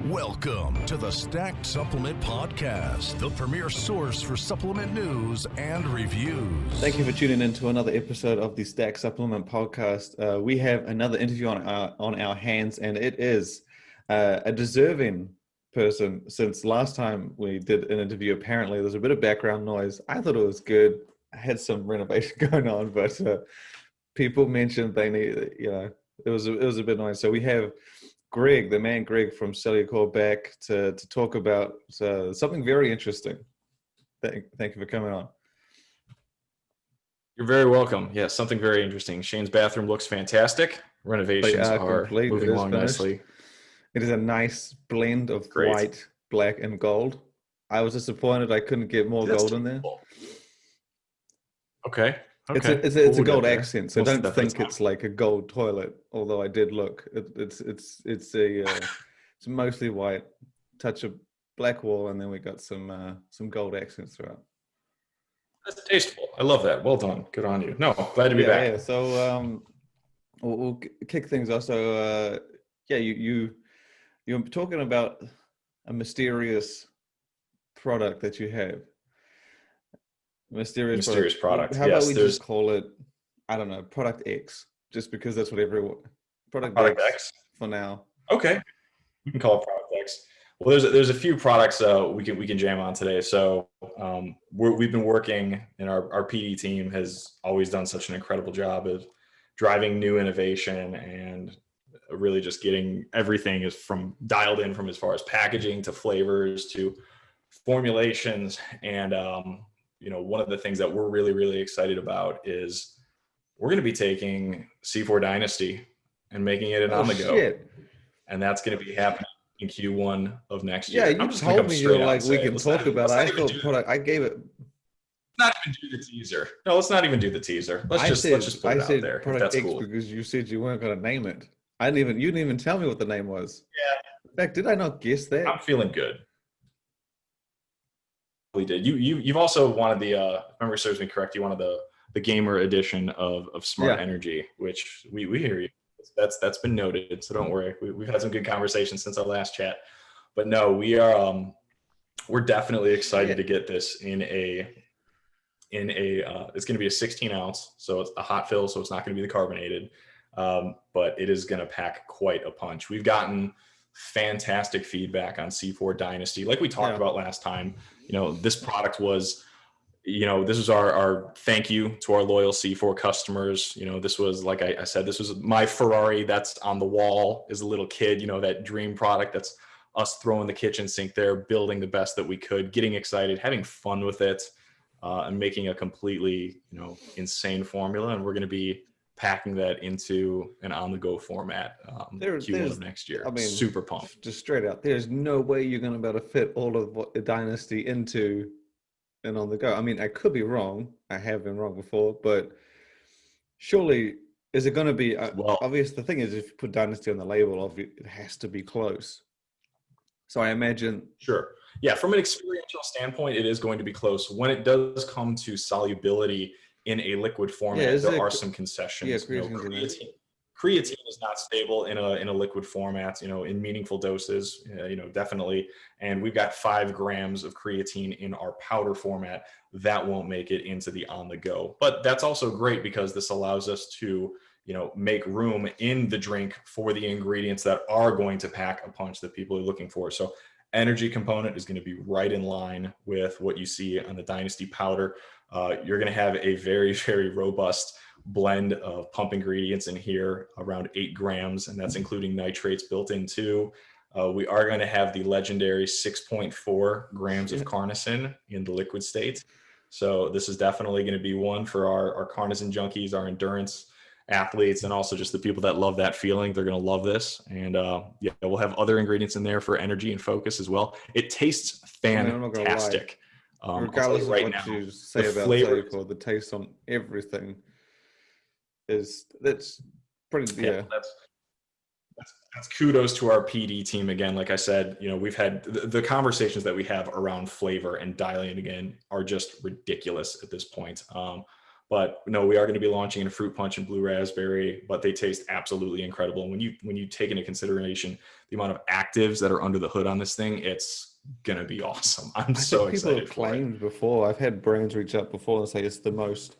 Welcome to the Stacked Supplement Podcast, the premier source for supplement news and reviews. Thank you for tuning in to another episode of the Stack Supplement Podcast. We have another interview on our hands, and it is a deserving person. Since last time we did an interview, apparently there's a bit of background noise. I thought it was good. I had some renovation going on, but people mentioned they need, it was a bit noisy. So we have Greg, the man Greg from Cellucor, back to talk about something very interesting. Thank you for coming on. You're very welcome. Yeah, something very interesting. Shane's bathroom looks fantastic. Renovations are complete. Moving along nicely. It is a nice blend of white, black, and gold. I was disappointed I couldn't get more gold in there. Okay. It's a gold accent, so don't think it's like a gold toilet. Although I did look, it's mostly white, touch of black wall, and then we got some gold accents throughout. That's tasteful. I love that. Well done. Good on you. No, glad to be back. Yeah. So we'll kick things off. So you're talking about a mysterious product that you have. Mysterious product. How about we just call it, I don't know, Product X, just because that's what everyone... Product X for now. Okay. We can call it Product X. Well, there's a few products we can jam on today. So we've been working, and our PD team has always done such an incredible job of driving new innovation and really just getting everything is from dialed in from as far as packaging to flavors to formulations. And one of the things that we're really, really excited about is we're going to be taking C4 Dynasty and making it an on the go. And that's going to be happening in Q1 of next year. Yeah, you just told me you're like, we can talk about it. I gave it. Not even do the teaser. No, let's not even do the teaser. Let's just put it out there. Product that's X cool. Because you said you weren't going to name it. You didn't even tell me what the name was. Yeah. In fact, did I not guess that? I'm feeling good. We did. You've also wanted the if memory serves me correct, you wanted the gamer edition of Smart Energy, which we hear you. That's been noted, so don't worry. We've had some good conversations since our last chat. But no, we're definitely excited to get this in a it's going to be a 16 ounce, so it's a hot fill, so it's not going to be the carbonated, but it is going to pack quite a punch. We've gotten fantastic feedback on C4 Dynasty, like we talked about last time. This product was, this was our thank you to our loyal C4 customers. This was, like I said, this was my Ferrari that's on the wall as a little kid, that dream product. That's us throwing the kitchen sink there, building the best that we could, getting excited, having fun with it, and making a completely, insane formula. And we're going to be packing that into an on-the-go format Q1 of next year. Super pumped. Just straight out, there's no way you're going to be able to fit all of what the Dynasty into an on-the-go. I could be wrong. I have been wrong before, but surely, is it going to be... obvious. The thing is, if you put Dynasty on the label, it has to be close. So I imagine... Sure. Yeah, from an experiential standpoint, it is going to be close. When it does come to solubility in a liquid format, there are some concessions. Yeah, creatine is not stable in a liquid format, in meaningful doses, definitely. And we've got 5 grams of creatine in our powder format. That won't make it into the on the go. But that's also great because this allows us to, make room in the drink for the ingredients that are going to pack a punch that people are looking for. So energy component is going to be right in line with what you see on the Dynasty powder. You're going to have a very, very robust blend of pump ingredients in here, around 8 grams, and that's including nitrates built in too. We are going to have the legendary 6.4 grams of carnosine in the liquid state. So this is definitely going to be one for our carnosine junkies, our endurance athletes, and also just the people that love that feeling. They're going to love this. And we'll have other ingredients in there for energy and focus as well. It tastes fantastic. Regardless of what you say about Cellucor, the taste on everything that's pretty. That's kudos to our PD team again. Like I said, we've had the conversations that we have around flavor and dialing again are just ridiculous at this point. But no, we are going to be launching in a fruit punch and blue raspberry, but they taste absolutely incredible. And when you take into consideration the amount of actives that are under the hood on this thing, it's going to be awesome. I'm so excited for it. People have claimed before, I've had brands reach out before and say it's the most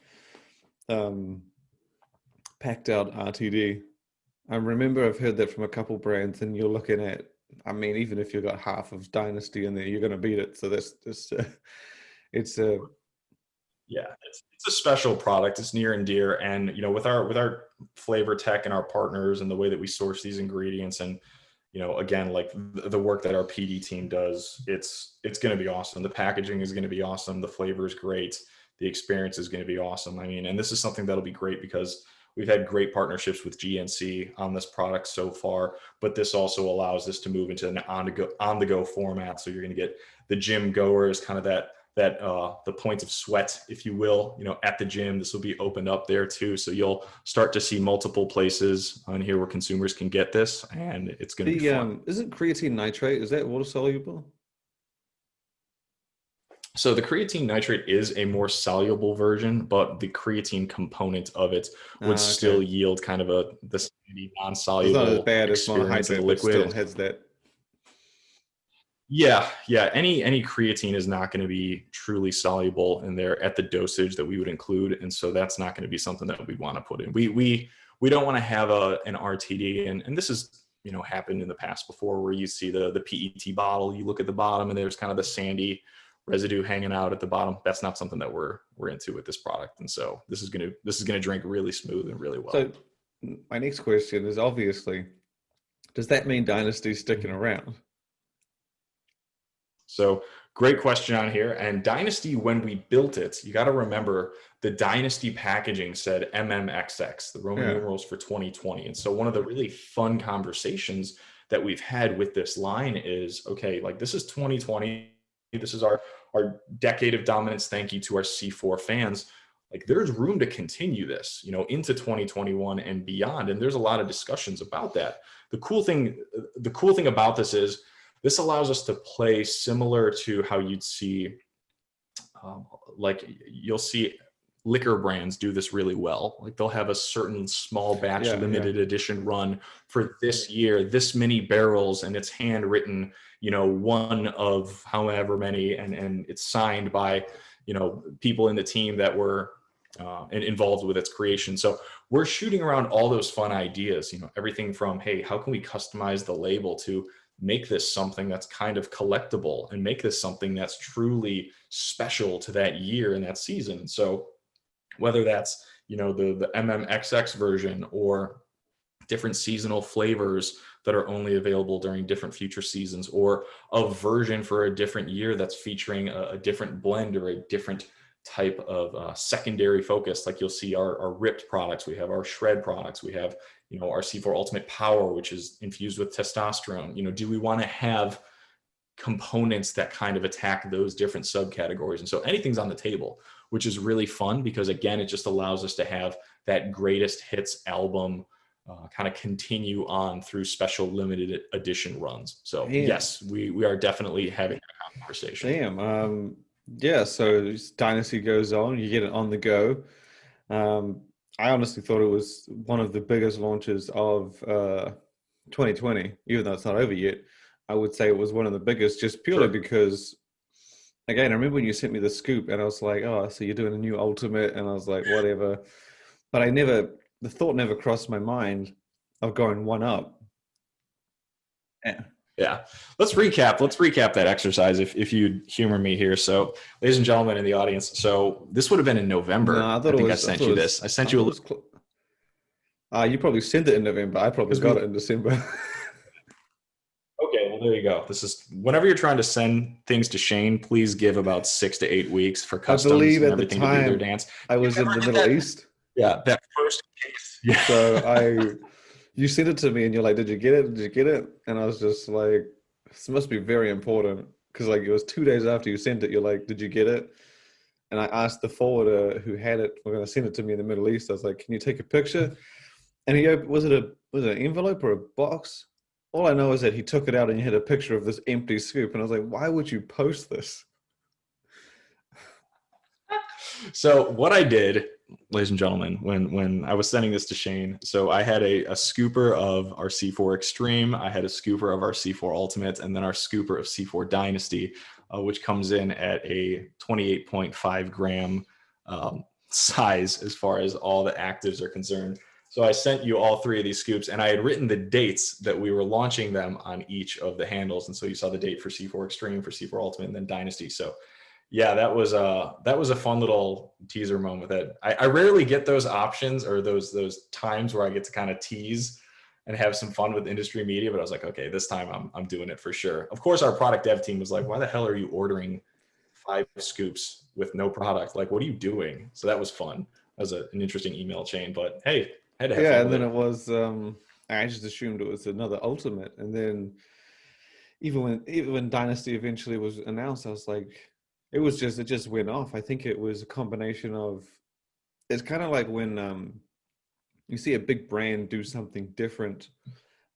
packed out RTD. I remember I've heard that from a couple brands, and you're looking at, I mean, even if you've got half of Dynasty in there, you're going to beat it. So that's just, it's a... Yeah, it's a special product. It's near and dear. And, you know, with our flavor tech and our partners and the way that we source these ingredients and, you know, again, like the work that our PD team does, it's going to be awesome. The packaging is going to be awesome. The flavor is great. The experience is going to be awesome. I mean, and this is something that'll be great because we've had great partnerships with GNC on this product so far, but this also allows this to move into an on the go format. So you're going to get the gym goers, kind of that the points of sweat, if you will, you know, at the gym. This will be opened up there too. So you'll start to see multiple places on here where consumers can get this, and it's going to be fun. Isn't creatine nitrate, is that water soluble? So the creatine nitrate is a more soluble version, but the creatine component of it would still yield kind of the non-soluble. It's not as bad as monohydrate, but still has that. Yeah. Any creatine is not going to be truly soluble in there at the dosage that we would include, and so that's not going to be something that we want to put in. We don't want to have an RTD, and this is, you know, happened in the past before, where you see the PET bottle, you look at the bottom, and there's kind of the sandy residue hanging out at the bottom. That's not something that we're into with this product, and so this is gonna drink really smooth and really well. So my next question is, obviously, does that mean Dynasty's sticking around? So great question on here. And Dynasty, when we built it, you got to remember the Dynasty packaging said MMXX, the Roman numerals for 2020. And so one of the really fun conversations that we've had with this line is, okay, like this is 2020. This is our decade of dominance. Thank you to our C4 fans. Like there's room to continue this, you know, into 2021 and beyond. And there's a lot of discussions about that. The cool thing about this is this allows us to play similar to how you'd see, like you'll see liquor brands do this really well. Like they'll have a certain small batch limited edition run for this year, this many barrels, and it's handwritten, you know, one of however many, and it's signed by, you know, people in the team that were involved with its creation. So we're shooting around all those fun ideas, you know, everything from, hey, how can we customize the label, to make this something that's kind of collectible and make this something that's truly special to that year and that season. So whether that's, you know, the MMXX version or different seasonal flavors that are only available during different future seasons, or a version for a different year that's featuring a different blend or a different type of secondary focus. Like you'll see our ripped products, we have our shred products, we have, you know, our C4 Ultimate Power, which is infused with testosterone. You know, do we want to have components that kind of attack those different subcategories? And so anything's on the table, which is really fun because, again, it just allows us to have that greatest hits album kind of continue on through special limited edition runs. So yes, we are definitely having a conversation. Yeah, so Dynasty goes on, you get it on the go. I honestly thought it was one of the biggest launches of 2020, even though it's not over yet. I would say it was one of the biggest, just purely because, again, I remember when you sent me the scoop and I was like, oh, so you're doing a new Ultimate, and I was like, whatever. But the thought never crossed my mind of going one up. Yeah. Let's recap that exercise if you'd humor me here. So, ladies and gentlemen in the audience, so this would have been in November. No, I sent you this. I sent you a little. You probably sent it in November. I probably got it in December. Okay, well, there you go. This is whenever you're trying to send things to Shane, please give about 6 to 8 weeks for customs and everything to do their dance. I was in the Middle East. Yeah, that first case. Yeah. So you sent it to me and you're like, did you get it? Did you get it? And I was just like, this must be very important. Because like it was 2 days after you sent it, you're like, did you get it? And I asked the forwarder who had it, we're going to send it to me in the Middle East. I was like, can you take a picture? And he opened, was it an envelope or a box? All I know is that he took it out and he had a picture of this empty scoop. And I was like, why would you post this? So what I did ladies and gentlemen, when I was sending this to Shane, so I had a scooper of our C4 Extreme, I had a scooper of our C4 Ultimate, and then our scooper of C4 Dynasty, which comes in at a 28.5 gram size as far as all the actives are concerned. So I sent you all three of these scoops, and I had written the dates that we were launching them on each of the handles. And so you saw the date for C4 Extreme, for C4 Ultimate, and then Dynasty. So yeah, that was a fun little teaser moment. That I rarely get those options or those times where I get to kind of tease and have some fun with industry media. But I was like, okay, this time I'm doing it for sure. Of course, our product dev team was like, why the hell are you ordering 5 scoops with no product? Like, what are you doing? So that was fun. That was an interesting email chain. But hey, I had to have fun and with then it. it was I just assumed it was another Ultimate, and then even when Dynasty eventually was announced, I was like, it just went off. I think it was a combination of, it's kind of like when you see a big brand do something different,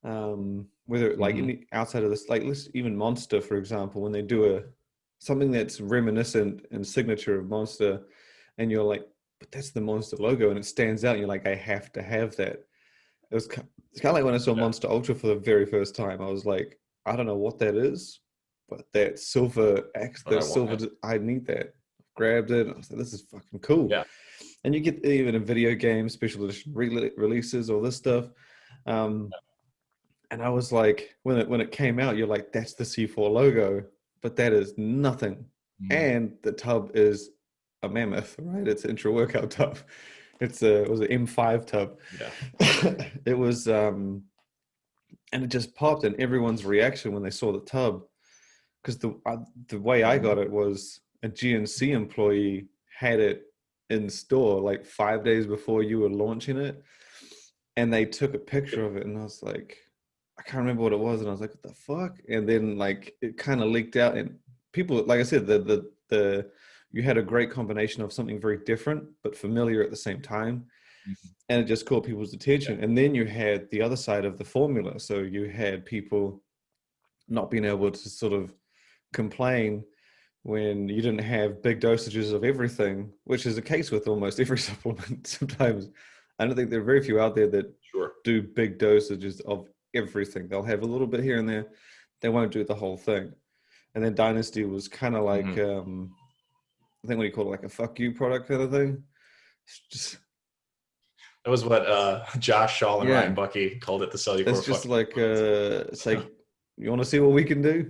whether like outside of this, like even Monster, for example, when they do something that's reminiscent and signature of Monster, and you're like, but that's the Monster logo, and it stands out, and you're like, I have to have that. It's kind of like when I saw Monster Ultra for the very first time. I was like, I don't know what that is, but that silver I need that. Grabbed it. I was like, this is fucking cool. Yeah. And you get even in video games, special edition releases, all this stuff. And I was like, when it came out, you're like, that's the C4 logo, but that is nothing. And the tub is a mammoth, right? It's an intra workout tub. It was an M5 tub. Yeah. It was, and it just popped, and everyone's reaction when they saw the tub, because the way I got it was a GNC employee had it in store like 5 days before you were launching it, and they took a picture of it, and I was like, I can't remember what it was, and I was like, what the fuck? And then like it kind of leaked out, and people, like I said, the you had a great combination of something very different but familiar at the same time. And it just caught people's attention. And then you had the other side of the formula. So you had people not being able to sort of complain when you didn't have big dosages of everything, which is the case with almost every supplement. Sometimes I don't think there are very few out there that do big dosages of everything. They'll have a little bit here and there. They won't do the whole thing. And then Dynasty was kind of like, I think what you call it, like a fuck you product kind of thing. It's just, that was what Josh Shaw and Ryan Bucky called it, the Cellucor. It's just like, it's like, you want to see what we can do?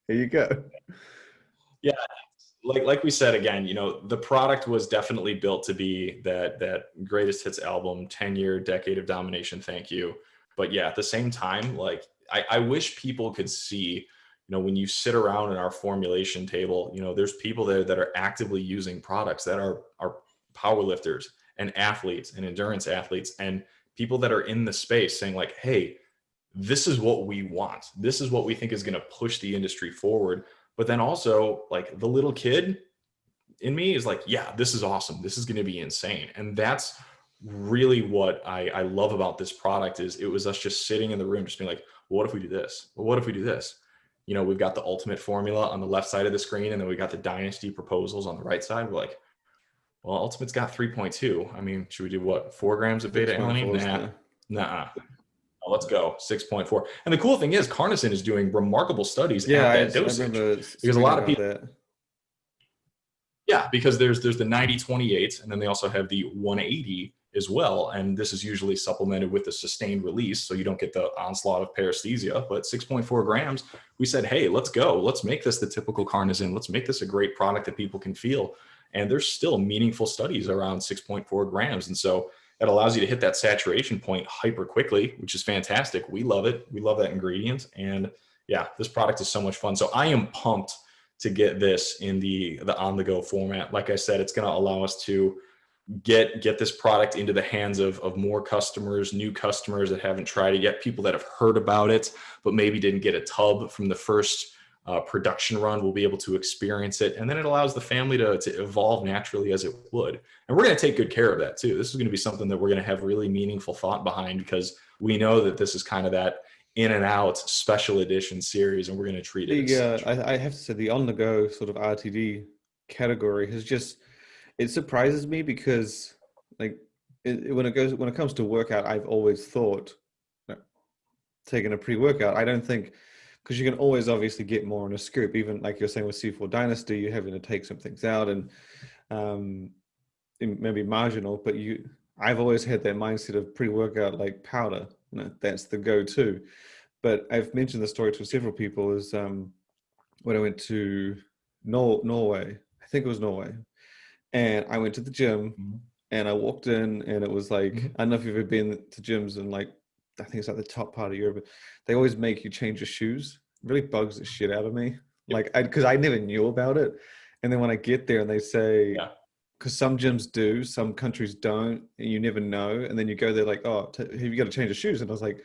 Here you go. Yeah, like we said, again, you know, the product was definitely built to be that greatest hits album, 10-year decade of domination. Thank you. But yeah, at the same time, like I wish people could see, you know, when you sit around in our formulation table, you know, there's people there that are actively using products that are power lifters and athletes and endurance athletes and people that are in the space saying like, hey, this is what we want. This is what we think is going to push the industry forward. But then also like the little kid in me is like, yeah, this is awesome. This is going to be insane. And that's really what I love about this product is it was us just sitting in the room, just being like, well, what if we do this? Well, what if we do this? You know, we've got the ultimate formula on the left side of the screen, and then we got the Dynasty proposals on the right side. We're like, well, Ultimate's got 3.2. I mean, should we do what? 4 grams of beta alanine? Nah. Let's go 6.4. And the cool thing is Carnosine is doing remarkable studies at that dosage. Because a lot of people, because there's the 90-28, and then they also have the 180 as well. And this is usually supplemented with a sustained release, so you don't get the onslaught of paresthesia. But 6.4 grams, we said, hey, let's go. Let's make this the typical Carnosine. Let's make this a great product that people can feel. And there's still meaningful studies around 6.4 grams. And so it allows you to hit that saturation point hyper quickly, which is fantastic. We love it. We love that ingredient. And yeah, this product is so much fun. So I am pumped to get this in the on-the-go format. Like I said, it's going to allow us to get this product into the hands of more customers, new customers that haven't tried it yet, people that have heard about it, but maybe didn't get a tub from the first production run will be able to experience it. And then it allows the family to evolve naturally as it would. And we're going to take good care of that too. This is going to be something that we're going to have really meaningful thought behind, because we know that this is kind of that in and out special edition series, and we're going to treat it as such. I have to say the on-the-go sort of RTD category has just, it surprises me because like when it comes to workout, I've always thought taking a pre-workout. I don't think, because you can always obviously get more in a scoop, even like you're saying with C4 Dynasty, you're having to take some things out and it may be marginal, but I've always had that mindset of pre-workout like powder. That's the go-to. But I've mentioned the story to several people is when I went to Norway, I think it was Norway, and I went to the gym and I walked in and it was like, I don't know if you've ever been to gyms and like, I think it's like the top part of Europe, but they always make you change your shoes. It really bugs the shit out of me. Like, because I never knew about it. And then when I get there and they say, because some gyms do, some countries don't, and you never know. And then you go there like, oh, have you got to change your shoes? And I was like,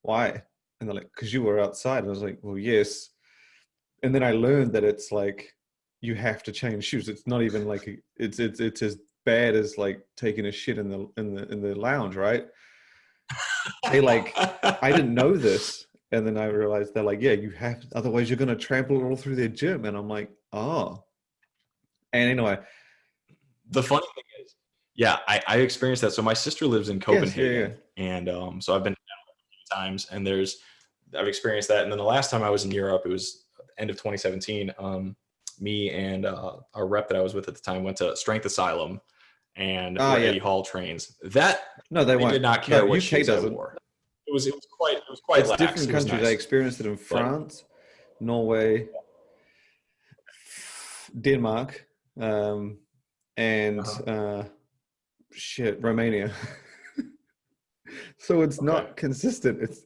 why? And they're like, because you were outside. And I was like, well, yes. And then I learned that it's like, you have to change shoes. It's not even like, it's as bad as like taking a shit in the lounge, right? They like, I didn't know this. And then I realized they're like, yeah, you have, otherwise you're going to trample it all through their gym. And I'm like, oh. And anyway. The funny thing is, I experienced that. So my sister lives in Copenhagen. And so I've been down a few times and I've experienced that. And then the last time I was in Europe, it was end of 2017. Me and our rep that I was with at the time went to Strength Asylum and Eddie Hall trains. They did not care what shoes I wore. It was quite lax. Different countries. Nice. I experienced it in France, Norway, Denmark, and Romania. So it's not consistent.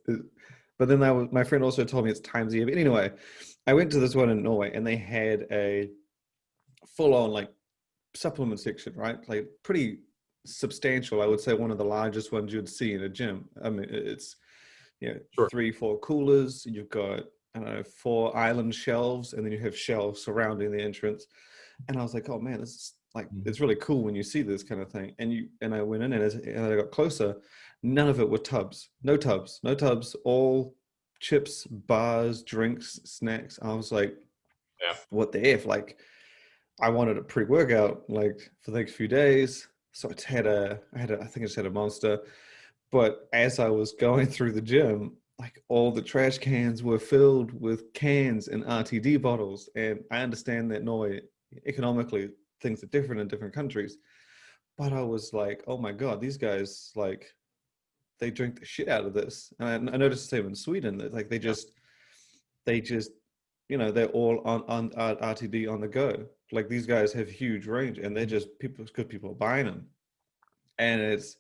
But then my friend also told me it's times a year. But anyway, I went to this one in Norway and they had a full-on like supplement section, right? Like pretty substantial. I would say one of the largest ones you'd see in a gym. I mean, it's 3-4 coolers. You've got, I don't know, 4 island shelves, and then you have shelves surrounding the entrance. And I was like, oh man, this is like, it's really cool when you see this kind of thing. And I went in and as I got closer, none of it were tubs. No tubs, all chips, bars, drinks, snacks. I was like, what the F? Like, I wanted a pre-workout like for the next few days. So I think I just had a Monster. But as I was going through the gym, like all the trash cans were filled with cans and RTD bottles. And I understand that Norway, economically, things are different in different countries. But I was like, oh my God, these guys, like, they drink the shit out of this. And I noticed the same in Sweden. That like they just, you know, they're all on RTD on the go. Like these guys have huge range, and they're just because people are buying them. And it's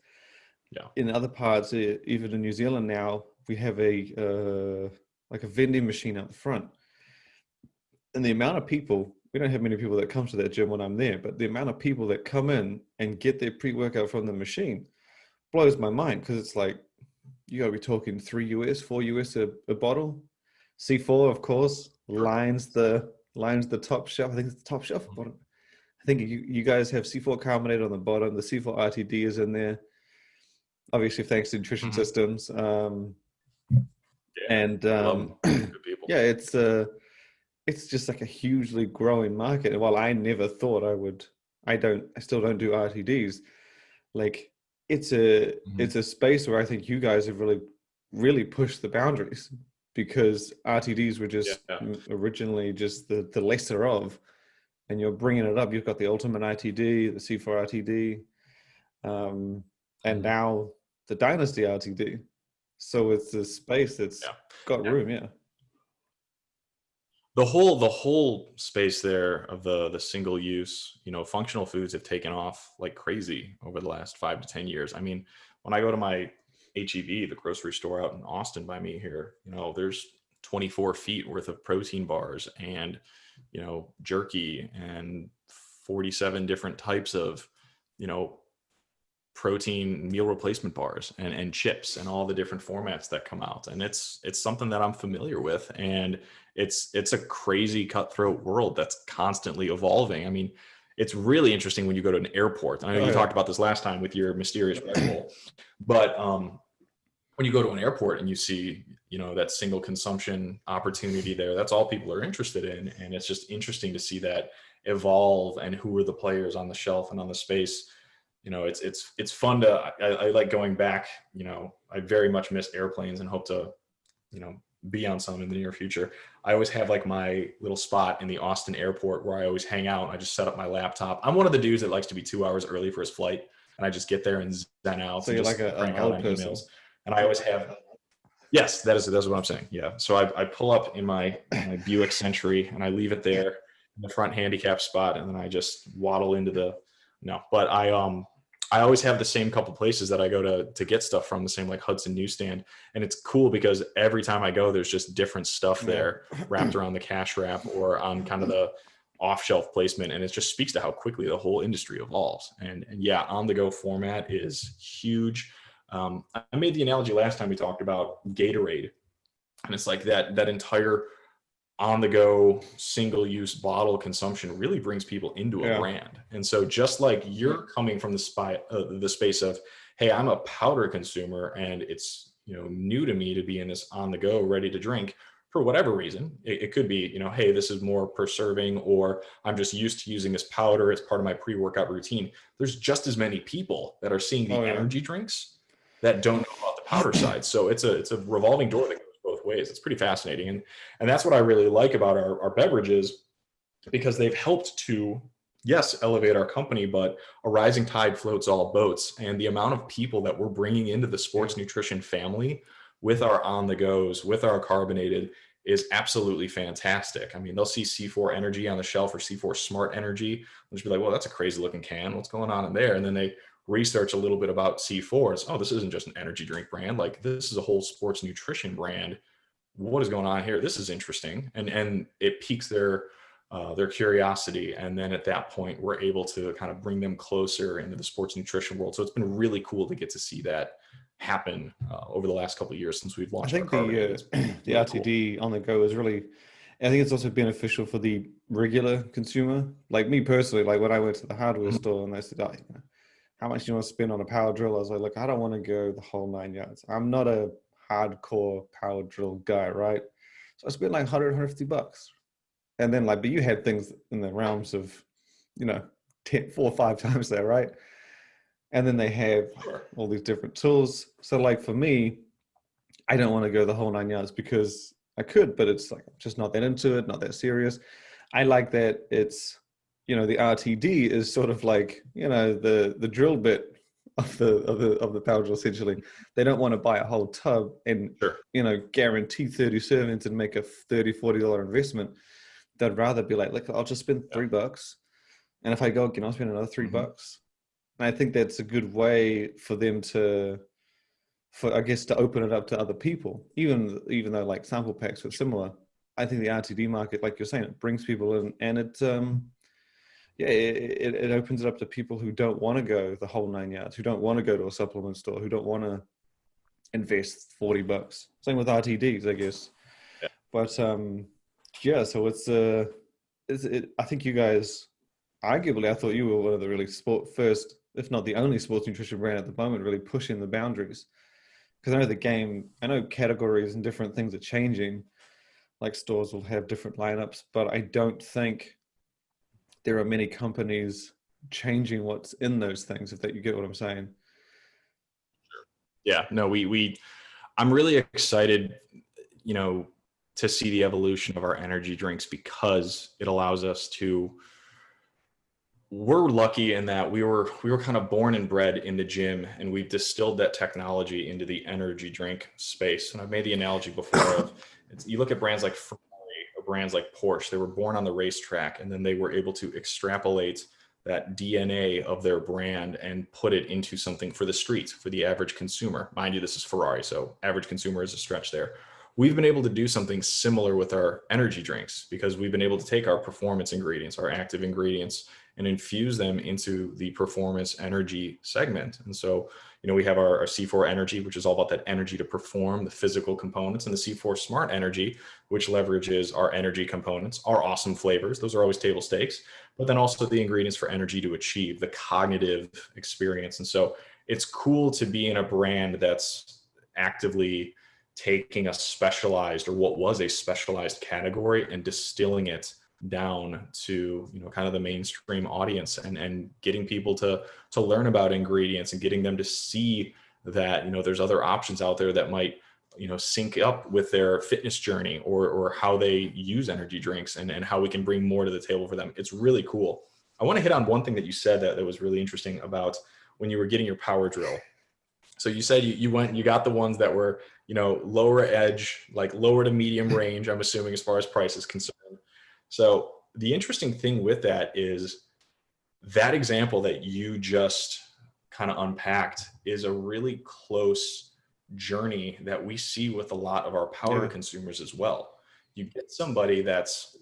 in other parts, even in New Zealand now, we have a vending machine out the front. And the amount of people, we don't have many people that come to that gym when I'm there, but the amount of people that come in and get their pre-workout from the machine blows my mind, because it's like, you gotta be talking $3, $4 a bottle. C4, of course, lines the top shelf. I think it's the top shelf bottom. I think you guys have C4 carbonate on the bottom. The C4 RTD is in there, obviously thanks to nutrition systems. It's just like a hugely growing market. And while I never thought I would, I still don't do RTDs. Like it's a space where I think you guys have really, really pushed the boundaries, because RTDs were just originally just the lesser of, and you're bringing it up. You've got the Ultimate RTD, the C4 RTD, and now the Dynasty RTD. So it's a space that's got room, The whole space there of the single use, you know, functional foods have taken off like crazy over the last 5 to 10 years. I mean, when I go to my HEB, the grocery store out in Austin by me here, you know, there's 24 feet worth of protein bars and, you know, jerky and 47 different types of, you know, protein meal replacement bars and chips and all the different formats that come out. And it's something that I'm familiar with. And it's a crazy cutthroat world that's constantly evolving. I mean, it's really interesting when you go to an airport. I know you talked about this last time with your mysterious Red Bull, but when you go to an airport and you see, that single consumption opportunity there. That's all people are interested in. And it's just interesting to see that evolve and who are the players on the shelf and on the space. It's fun I like going back. I very much miss airplanes and hope to, be on some in the near future. I always have like my little spot in the Austin airport where I always hang out. I just set up my laptop. I'm one of the dudes that likes to be 2 hours early for his flight. And I just get there and zen out. So and you're just like crank an out old on person. emails. And I always have, yes, that's what I'm saying. Yeah. So I pull up in my Buick Century and I leave it there in the front handicap spot. And then I just waddle into but I always have the same couple places that I go to get stuff from, the same like Hudson newsstand. And it's cool because every time I go, there's just different stuff there wrapped around the cash wrap or on kind of the off-shelf placement. And it just speaks to how quickly the whole industry evolves. And yeah, on-the-go format is huge. I made the analogy last time we talked about Gatorade. And it's like that entire on-the-go single-use bottle consumption really brings people into a brand. And so just like you're coming from the space of, hey, I'm a powder consumer and it's new to me to be in this on-the-go ready to drink for whatever reason. It could be, hey, this is more per serving, or I'm just used to using this powder as part of my pre-workout routine. There's just as many people that are seeing the energy drinks that don't know about the powder side. So it's a revolving door that goes both ways. It's pretty fascinating. And that's what I really like about our beverages, because they've helped to, yes, elevate our company, but a rising tide floats all boats. And the amount of people that we're bringing into the sports nutrition family with our on the goes, with our carbonated, is absolutely fantastic. I mean, they'll see C4 Energy on the shelf or C4 Smart Energy. They'll just be like, well, that's a crazy looking can. What's going on in there? And then they research a little bit about C4. It's, this isn't just an energy drink brand. Like, this is a whole sports nutrition brand. What is going on here? This is interesting. And it piques their curiosity. And then at that point, we're able to kind of bring them closer into the sports nutrition world. So it's been really cool to get to see that happen over the last couple of years since we've launched. I think the RTD on the go is really, I think it's also beneficial for the regular consumer. Like me personally, like when I went to the hardware store and they said, how much do you want to spend on a power drill? I was like, look, I don't want to go the whole 9 yards. I'm not a hardcore power drill guy, right? So I spent like $150. And then but you had things in the realms of, 4 or 5 times there, right? And then they have all these different tools. So like for me, I don't want to go the whole 9 yards because I could, but it's like, I'm just not that into it, not that serious. I like that it's, the RTD is sort of like, the drill bit of the power drill essentially. They don't want to buy a whole tub and, guarantee 30 servings and make a $30, $40 investment. They'd rather be like, look, I'll just spend $3. And if I go again, I'll spend another $3. And I think that's a good way for them to open it up to other people, even though like sample packs are similar. I think the RTD market, like you're saying, it brings people in, and it opens it up to people who don't want to go the whole 9 yards, who don't want to go to a supplement store, who don't want to invest $40. Same with RTDs, I guess. Yeah. But so I think you guys, arguably, I thought you were one of the really first, if not the only sports nutrition brand at the moment, really pushing the boundaries. Because I know categories and different things are changing. Like stores will have different lineups, but I don't think there are many companies changing what's in those things, if that you get what I'm saying. Yeah, no, I'm really excited, to see the evolution of our energy drinks, because it allows us to, we're lucky in that we were kind of born and bred in the gym, and we've distilled that technology into the energy drink space. And I've made the analogy before of, you look at brands like Ferrari or brands like Porsche, they were born on the racetrack, and then they were able to extrapolate that DNA of their brand and put it into something for the streets, for the average consumer. Mind you, this is Ferrari, so average consumer is a stretch there. We've been able to do something similar with our energy drinks, because we've been able to take our performance ingredients, our active ingredients, and infuse them into the performance energy segment. And so, we have our C4 Energy, which is all about that energy to perform, the physical components, and the C4 Smart Energy, which leverages our energy components, our awesome flavors. Those are always table stakes, but then also the ingredients for energy to achieve the cognitive experience. And so it's cool to be in a brand that's actively taking a specialized, or what was a specialized category, and distilling it down to, you know, kind of the mainstream audience, and getting people to learn about ingredients, and getting them to see that, you know, there's other options out there that might, you know, sync up with their fitness journey, or how they use energy drinks, and how we can bring more to the table for them. It's really cool. I want to hit on one thing that you said that was really interesting about when you were getting your power drill. So you said you went and you got the ones that were, you know, lower edge, like lower to medium range, I'm assuming, as far as price is concerned. So the interesting thing with that is that example that you just kind of unpacked is a really close journey that we see with a lot of our power consumers as well. You get somebody that's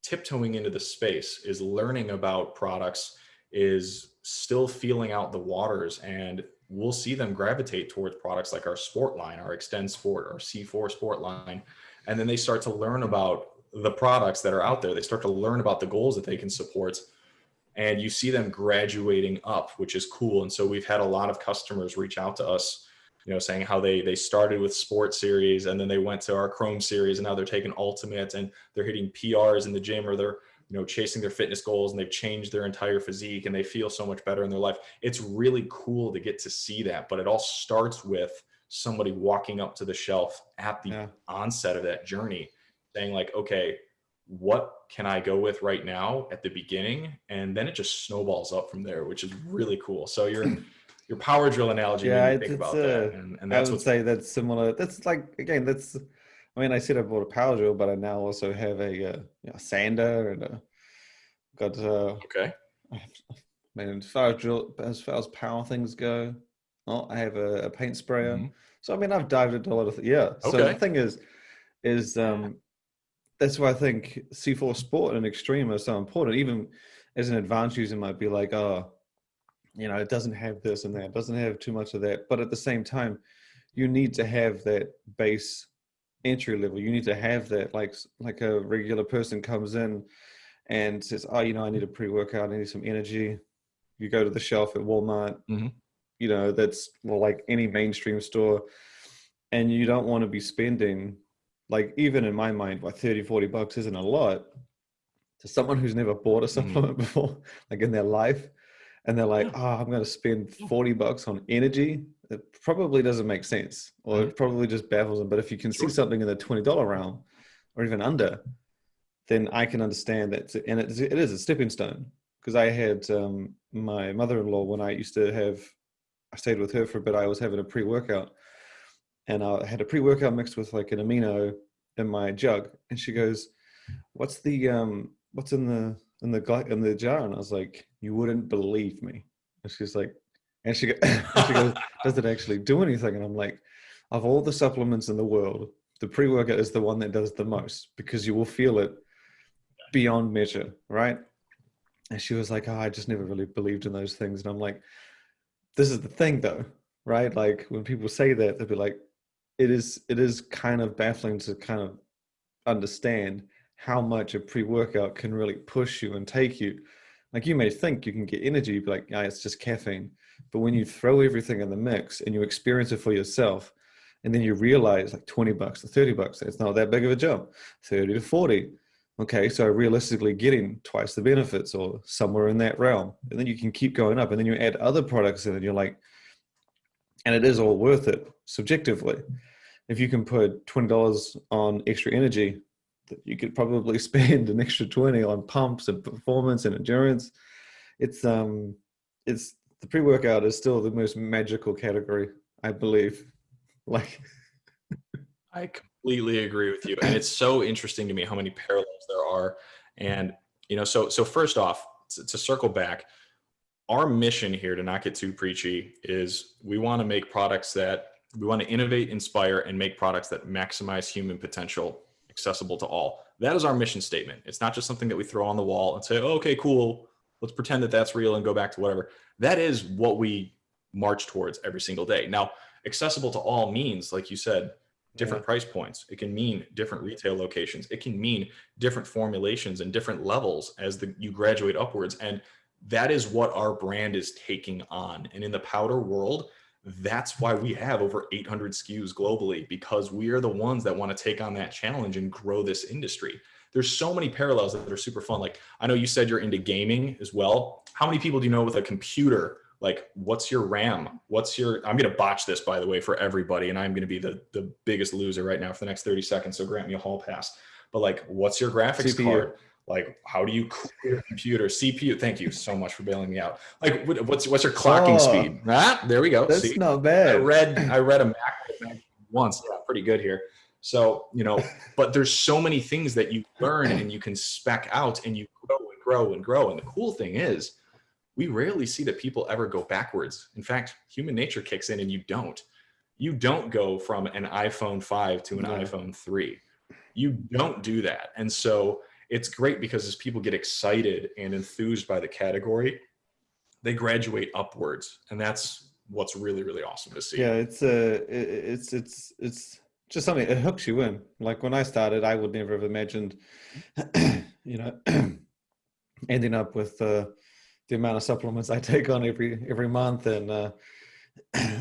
tiptoeing into the space, is learning about products, is still feeling out the waters, and we'll see them gravitate towards products like our sport line, our Extend Sport, our C4 Sport line. And then they start to learn about the products that are out there. They start to learn about the goals that they can support. And you see them graduating up, which is cool. And so we've had a lot of customers reach out to us, you know, saying how they started with Sport Series, and then they went to our Chrome Series, and now they're taking Ultimate, and they're hitting PRs in the gym, or they're, you know, chasing their fitness goals, and they've changed their entire physique, and they feel so much better in their life. It's really cool to get to see that, but it all starts with somebody walking up to the shelf at the onset of that journey, saying like, okay, what can I go with right now at the beginning? And then it just snowballs up from there, which is really cool. So your power drill analogy made me think about that. And that's I would say that's similar. That's like, again, that's, I mean, I said I bought a power drill, but I now also have a sander, and got okay. I mean, as far as power things go, I have a paint sprayer. Mm-hmm. So I mean, I've dived into a lot of So the thing is that's why I think C4 Sport and Extreme are so important. Even as an advanced user might be like, oh, you know, it doesn't have this and that, it doesn't have too much of that. But at the same time, you need to have that base entry level. You need to have that, like a regular person comes in and says, oh, you know, I need a pre-workout, I need some energy. You go to the shelf at Walmart, you know, that's like any mainstream store, and you don't want to be spending, like, even in my mind, like $30-40 isn't a lot to someone who's never bought a supplement before, like in their life. And they're like, oh, I'm going to spend $40 on energy. It probably doesn't make sense, or it probably just baffles them. But if you can see something in the $20 realm, or even under, then I can understand that. And it is a stepping stone. Because I had my mother-in-law, when I stayed with her for a bit, I was having a pre-workout. And I had a pre-workout mixed with like an amino in my jug. And she goes, what's in the jar? And I was like, you wouldn't believe me. And she's like, and she goes, does it actually do anything? And I'm like, of all the supplements in the world, the pre-workout is the one that does the most, because you will feel it beyond measure, right? And she was like, oh, I just never really believed in those things. And I'm like, this is the thing though, right? Like when people say that, they'll be like, it is kind of baffling to kind of understand how much a pre-workout can really push you and take you. Like, you may think you can get energy, but like, it's just caffeine. But when you throw everything in the mix and you experience it for yourself, and then you realize like $20 to $30, it's not that big of a jump. 30 to 40. Okay, so realistically getting twice the benefits or somewhere in that realm. And then you can keep going up, and then you add other products in and you're like, and it is all worth it subjectively. If you can put $20 on extra energy, you could probably spend an extra 20 on pumps and performance and endurance. It's the pre-workout is still the most magical category, I believe. Like, I completely agree with you. And it's so interesting to me how many parallels there are. And, you know, so first off, to circle back, our mission here, to not get too preachy, is we want to make products that we want to innovate, inspire, and make products that maximize human potential accessible to all. That is our mission statement. It's not just something that we throw on the wall and say, oh, okay, cool, let's pretend that that's real and go back to whatever. That is what we march towards every single day. Now, accessible to all means, like you said, different price points. It can mean different retail locations. It can mean different formulations and different levels as you graduate upwards. And that is what our brand is taking on. And in the powder world, That's why we have over 800 SKUs globally, because we are the ones that want to take on that challenge and grow this industry. There's so many parallels that are super fun. Like, I know you said you're into gaming as well. How many people do you know with a computer? Like, what's your RAM? I'm going to botch this, by the way, for everybody. And I'm going to be the biggest loser right now for the next 30 seconds. So grant me a hall pass. But like, what's your graphics CPU. card? Like, how do you cool your computer? CPU. Thank you so much for bailing me out. Like, what's your clocking speed? There we go. That's not bad. I read a Mac once. Yeah, pretty good here. So, but there's so many things that you learn and you can spec out and you grow and grow and grow. And the cool thing is, we rarely see that people ever go backwards. In fact, human nature kicks in and you don't go from an iPhone 5 to an iPhone 3. You don't do that. And so it's great because as people get excited and enthused by the category, they graduate upwards. And that's what's really, really awesome to see. Yeah, it's just something, it hooks you in. Like when I started, I would never have imagined, ending up with the amount of supplements I take on every month. And I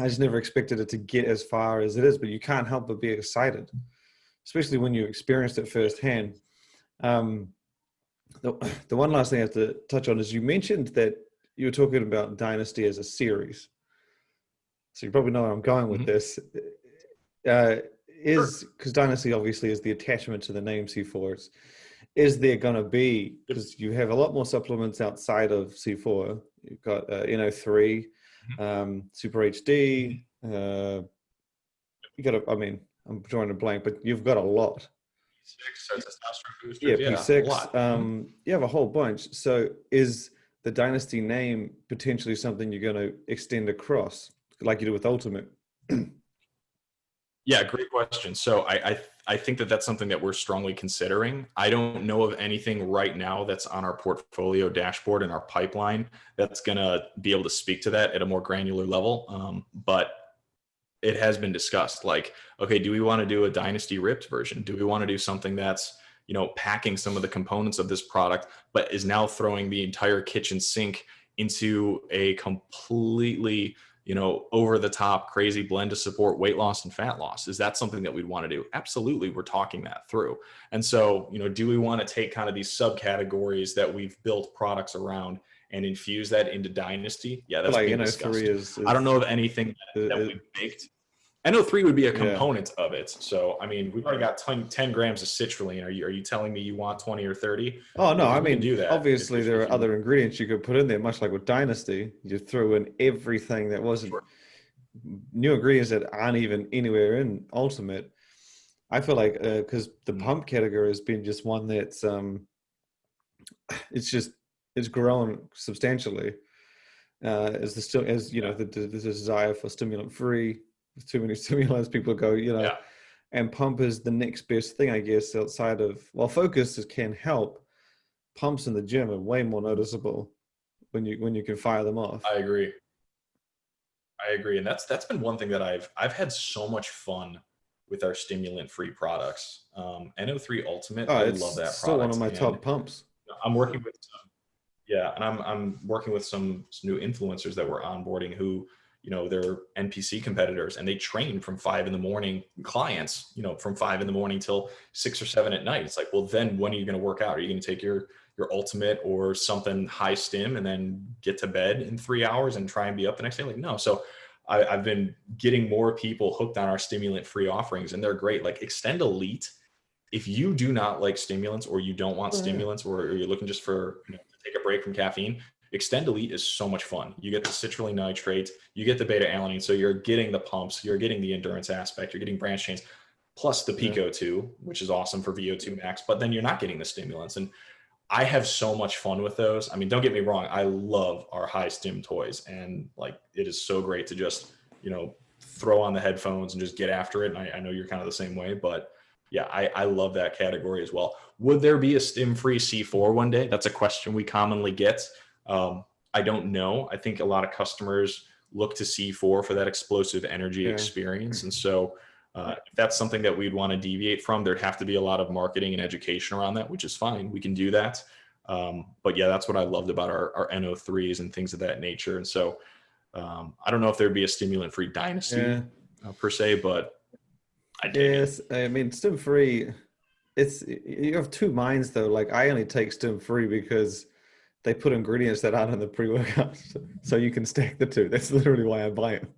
just never expected it to get as far as it is, but you can't help but be excited, especially when you experienced it firsthand. The one last thing I have to touch on is you mentioned that you were talking about Dynasty as a series. So you probably know where I'm going with this. Because Dynasty obviously is the attachment to the name C4s. Is there going to be, because you have a lot more supplements outside of C4. You've got NO3, Super HD. I'm drawing a blank, but you've got a lot. P6, testosterone boosters. Yeah, P6. You have a whole bunch. So is the Dynasty name potentially something you're going to extend across, like you do with Ultimate? Yeah, great question. So I think that that's something that we're strongly considering. I don't know of anything right now that's on our portfolio dashboard in our pipeline that's going to be able to speak to that at a more granular level. But it has been discussed. Like, okay, do we want to do a Dynasty ripped version? Do we want to do something that's, packing some of the components of this product, but is now throwing the entire kitchen sink into a completely over the top crazy blend to support weight loss and fat loss? Is that something that we'd want to do? Absolutely. We're talking that through. And so, do we want to take kind of these subcategories that we've built products around and infuse that into Dynasty? Yeah, that's being discussed. I don't know of anything that we've baked. NO3 would be a component of it. So, we've already got 10 grams of citrulline. Are you telling me you want 20 or 30? Oh, no, do that. Obviously, there are other ingredients you could put in there, much like with Dynasty. You throw in everything that wasn't new ingredients that aren't even anywhere in Ultimate. I feel like, because the pump category has been just one that's, it's grown substantially. The desire for stimulant-free. With too many stimulants, people go, and pump is the next best thing, I guess, outside of, focus can help. Pumps in the gym are way more noticeable when you can fire them off. I agree. And that's been one thing that I've had so much fun with our stimulant-free products. NO3 Ultimate, I love that product. Still one of my top pumps. I'm working with I'm working with some new influencers that we're onboarding who, they're NPC competitors, and they train from 5 a.m, clients, from 5 a.m. till 6 or 7 at night. It's like, well, then when are you going to work out? Are you going to take your Ultimate or something high stim and then get to bed in 3 hours and try and be up the next day? Like, no. So I've been getting more people hooked on our stimulant free offerings, and they're great. Like Extend Elite. If you do not like stimulants, or you don't want stimulants, or you're looking just for, to take a break from caffeine, Extend Elite is so much fun. You get the citrulline nitrate, you get the beta alanine, so you're getting the pumps, you're getting the endurance aspect, you're getting branch chains, plus the Pico 2, which is awesome for VO2 max, but then you're not getting the stimulants. And I have so much fun with those. Don't get me wrong, I love our high stim toys, and like it is so great to just, throw on the headphones and just get after it. And I know you're kind of the same way, but yeah, I love that category as well. Would there be a stim-free C4 one day? That's a question we commonly get. I don't know. I think a lot of customers look to C4 for that explosive energy experience. And so if that's something that we'd want to deviate from, there'd have to be a lot of marketing and education around that, which is fine. We can do that. But yeah, that's what I loved about our NO3s and things of that nature. And so I don't know if there'd be a stimulant-free dynasty per se, but I dig it. I mean, stim free. You have two minds though. Like I only take stim free because they put ingredients that aren't in the pre-workout, so you can stack the two. That's literally why I buy them.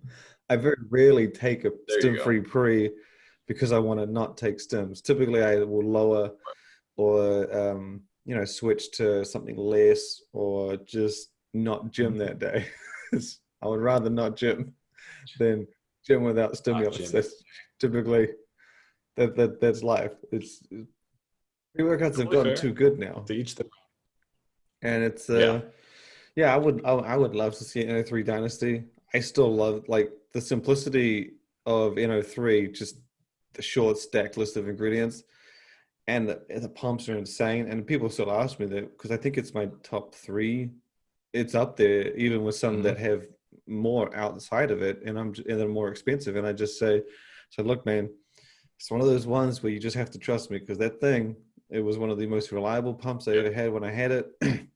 I very rarely take a stim free pre because I want to not take stims. Typically, I will lower or switch to something less or just not gym that day. I would rather not gym than gym without stimulants. That's typically that's life. It's pre-workouts have gotten too good now. To each their own. And it's I would love to see NO3 Dynasty. I still love like the simplicity of NO3, just the short stacked list of ingredients, and the pumps are insane. And people still ask me that because I think it's my top 3. It's up there, even with some that have more outside of it, and they're more expensive. And I just say, so look, man, it's one of those ones where you just have to trust me because that thing, it was one of the most reliable pumps I ever had when I had it.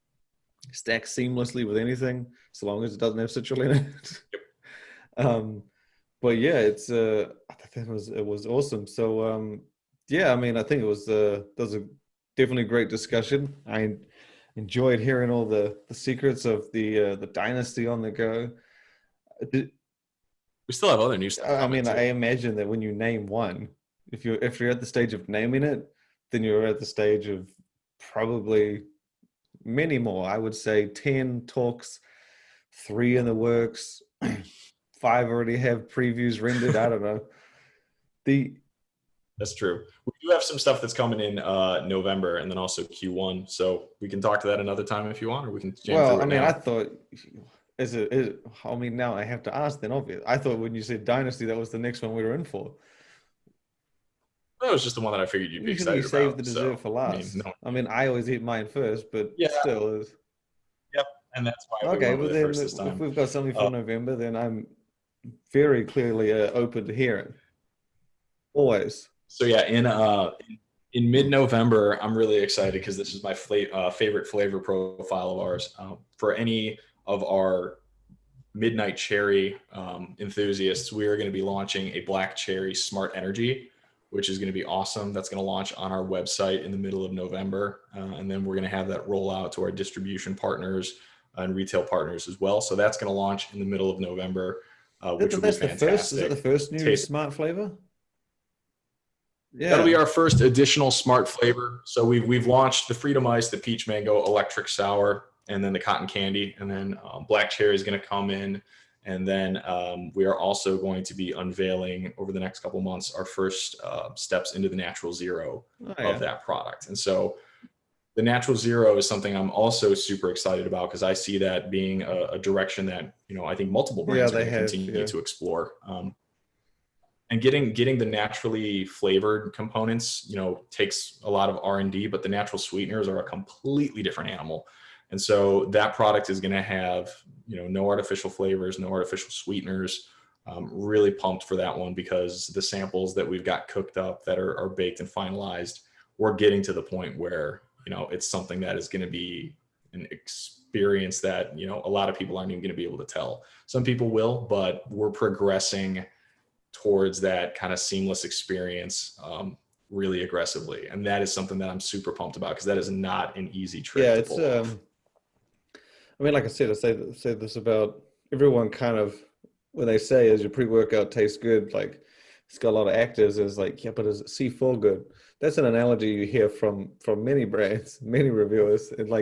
Stacks seamlessly with anything, so long as it doesn't have citrulline in it. But yeah, I think it was awesome. So I mean, I think it was a definitely great discussion. I enjoyed hearing all the secrets of the dynasty on the go. We still have other new stuff. I mean, I imagine that when you name one, if you're at the stage of naming it, then you're at the stage of probably many more. I would say 10 talks, 3 in the works, 5 already have previews rendered. I don't know. That's true. We do have some stuff that's coming in November and then also Q1. So we can talk to that another time if you want, or we can jam through it now. I thought, now I have to ask then, obvious. I thought when you said Dynasty, that was the next one we were in for. That was just the one that I figured you'd be excited about. You saved the dessert for last. I always eat mine first, but still. Yep, and that's why we went with it first this time. If we've got something for November, then I'm very clearly open to hearing. Always. So yeah, in mid-November, I'm really excited because this is my favorite flavor profile of ours. For any of our midnight cherry enthusiasts, we are going to be launching a black cherry smart energy, which is going to be awesome. That's going to launch on our website in the middle of November. And then we're going to have that roll out to our distribution partners and retail partners as well. So that's going to launch in the middle of November, which will be fantastic. Is that the first new smart flavor? Yeah. That'll be our first additional smart flavor. So we've launched the Freedom Ice, the Peach Mango Electric Sour, and then the Cotton Candy. And then Black Cherry is going to come in. And then we are also going to be unveiling over the next couple months our first steps into the Natural Zero of that product. And so the Natural Zero is something I'm also super excited about because I see that being a direction that, I think multiple brands are going to continue to explore. And getting the naturally flavored components, takes a lot of R&D, but the natural sweeteners are a completely different animal. And so that product is going to have, no artificial flavors, no artificial sweeteners. Really pumped for that one because the samples that we've got cooked up that are baked and finalized, we're getting to the point where, it's something that is going to be an experience that, a lot of people aren't even going to be able to tell. Some people will, but we're progressing towards that kind of seamless experience really aggressively. And that is something that I'm super pumped about because that is not an easy trip to pull off. Like I said, I say this about everyone kind of, when they say, is your pre-workout tastes good, like it's got a lot of actives, it's like, yeah, but is it C4 good? That's an analogy you hear from many brands, many reviewers. And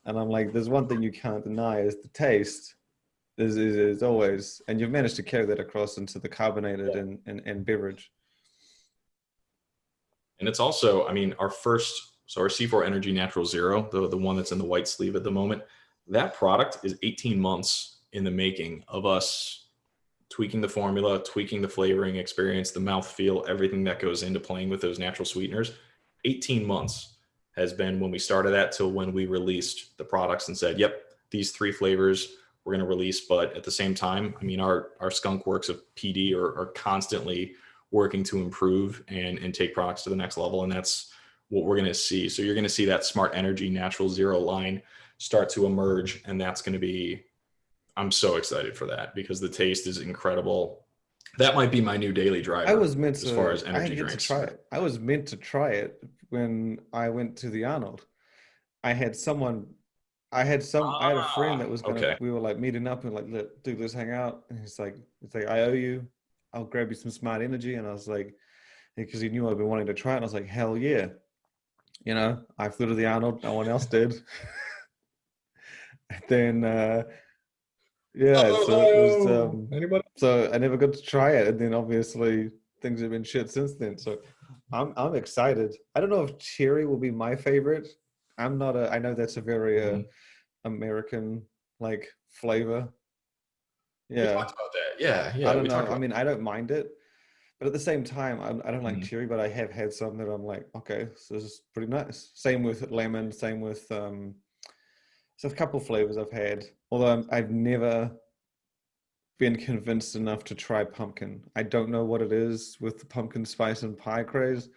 I'm like, there's one thing you can't deny is the taste is always, and you've managed to carry that across into the carbonated and beverage. And it's also, our C4 Energy Natural Zero, the one that's in the white sleeve at the moment, that product is 18 months in the making of us tweaking the formula, tweaking the flavoring experience, the mouthfeel, everything that goes into playing with those natural sweeteners. 18 months has been when we started that till when we released the products and said, yep, these 3 flavors we're going to release. But at the same time, our skunk works of PD are constantly working to improve and take products to the next level. And that's what we're going to see. So you're going to see that Smart Energy Natural Zero line start to emerge. And that's going to be, I'm so excited for that because the taste is incredible. That might be my new daily driver. I was meant to, as far as energy I didn't get drinks. to try it. I was meant to try it when I went to the Arnold. I had I had a friend that was okay. we were like meeting up and like, dude, let's hang out. And he's like, I owe you. I'll grab you some smart energy. And I was like, because he knew I'd been wanting to try it. And I was like, hell yeah. You know, I flew to the Arnold. No one else did. Then, yeah, so it was, Anybody? so I never got to try it. And then obviously things have been shit since then. So I'm excited. I don't know if cherry will be my favorite. I know that's a very American like flavor. Yeah. We talked about that. Yeah. I don't know. I mean, I don't mind it. But at the same time, I don't like Mhm. cherry, but I have had some that I'm like, okay, so this is pretty nice. Same with lemon, same with so a couple flavors I've had. Although I've never been convinced enough to try pumpkin. I don't know what it is with the pumpkin spice and pie craze,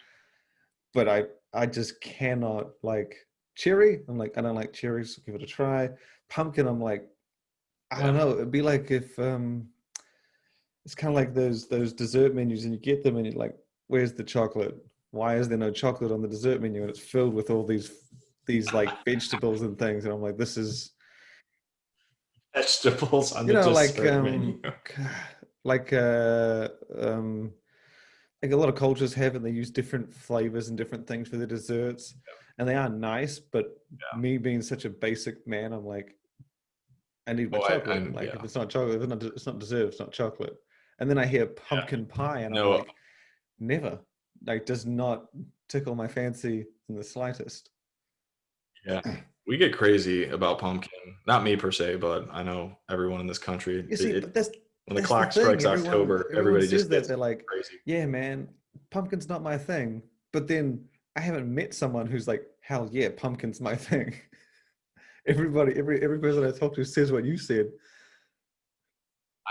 but I just cannot like cherry. I'm like, I don't like cherries, so give it a try. Pumpkin, I'm like, I don't know. It'd be like if it's kind of like those dessert menus and you get them and you're like, where's the chocolate? Why is there no chocolate on the dessert menu? And it's filled with all these like vegetables and things. And I'm like, this is Vegetables on you the know dessert menu. like uh like a lot of cultures have, and they use different flavors and different things for their desserts, and they are nice. But me being such a basic man, I'm like, I need my chocolate. If it's not chocolate, it's not dessert. It's not chocolate. And then I hear pumpkin pie, and I'm like, never. Like, does not tickle my fancy in the slightest. Yeah, we get crazy about pumpkin. Not me per se, but I know everyone in this country. You see, but when the clock strikes October, everybody just says that. They're like, crazy. Yeah, man, pumpkin's not my thing. But then I haven't met someone who's like, hell yeah, pumpkin's my thing. Every person I talk to says what you said.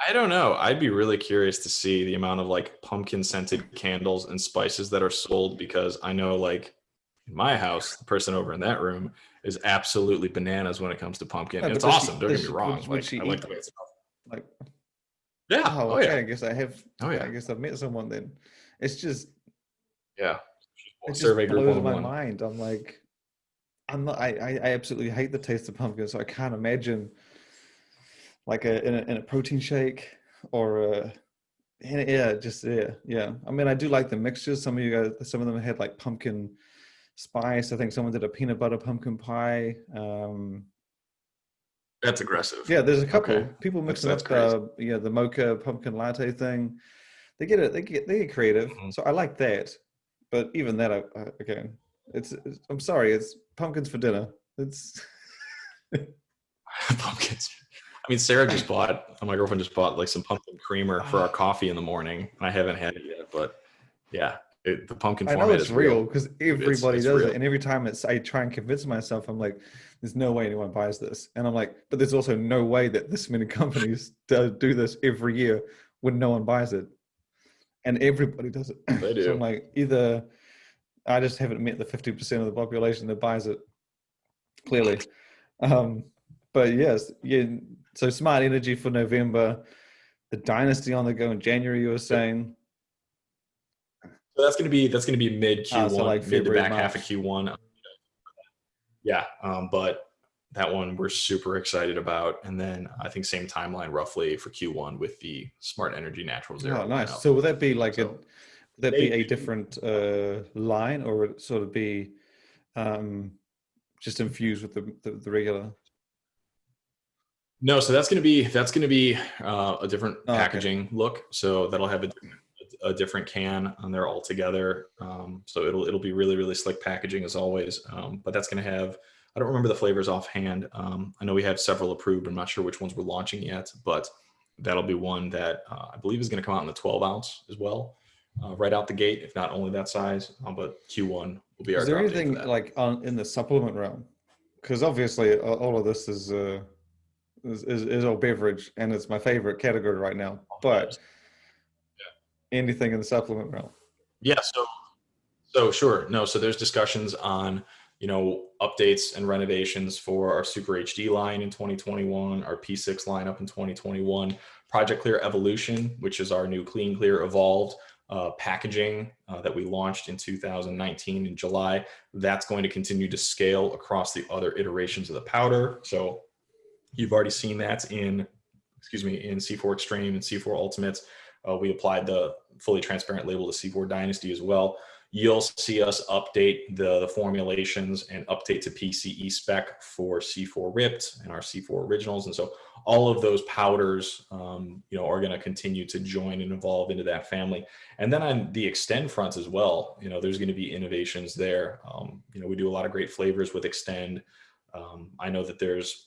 I don't know. I'd be really curious to see the amount of like pumpkin scented candles and spices that are sold, because I know like in my house, the person over in that room is absolutely bananas when it comes to pumpkin. No, and it's awesome. Don't get me wrong. I like the way it smells. Like, yeah. Oh, okay. Yeah. I guess I have. Oh yeah. I guess I've met someone then. It's just. Yeah. It just blows my mind. I'm like, I'm not. I absolutely hate the taste of pumpkin, so I can't imagine like in a protein shake or yeah. I mean, I do like the mixtures. Some of them had like pumpkin spice. I think someone did a peanut butter pumpkin pie. That's aggressive. Yeah, there's a couple people mixing up the mocha pumpkin latte thing. They get creative. Mm-hmm. So I like that. But even that, again, I'm sorry, it's pumpkins for dinner. It's pumpkins. I mean, my girlfriend just bought like some pumpkin creamer for our coffee in the morning. I haven't had it yet, but yeah, the pumpkin format I know it's is real because everybody does real. it. And every time I try and convince myself, I'm like, there's no way anyone buys this. And I'm like, but there's also no way that this many companies do this every year when no one buys it. And everybody does it. They do. So I'm like, either I just haven't met the 50% of the population that buys it, clearly. But yes, yeah. So smart energy for November, the Dynasty on the go in January, you were saying. So that's gonna be mid Q1, so like mid to back March. half of Q1. Yeah, but that one we're super excited about, and then I think same timeline roughly for Q1 with the Smart Energy Natural Zero. Oh, nice. So will that be like be a different line, or would it sort of be just infused with the regular? No, so that's going to be a different packaging look. So that'll have a different can on there altogether. So it'll be really, really slick packaging as always. But that's going to have, I don't remember the flavors offhand. I know we have several approved. I'm not sure which ones we're launching yet, but that'll be one that I believe is going to come out in the 12 ounce as well, right out the gate, if not only that size. But Q1 will be our. Is there anything like in the supplement realm? Because obviously all of this is all beverage, and it's my favorite category right now. But anything in the supplement realm? Yeah. So sure. No. So there's discussions on, updates and renovations for our Super HD line in 2021, our P6 lineup in 2021, Project Clear Evolution, which is our new Clean Clear Evolved packaging that we launched in 2019 in July. That's going to continue to scale across the other iterations of the powder. So you've already seen that in C4 Extreme and C4 Ultimates. We applied the fully transparent label to C4 Dynasty as well. You'll see us update the formulations and update to PCE spec for C4 Ripped and our C4 Originals. And so all of those powders, are going to continue to join and evolve into that family. And then on the Extend front as well, there's going to be innovations there. We do a lot of great flavors with Extend. I know that there's,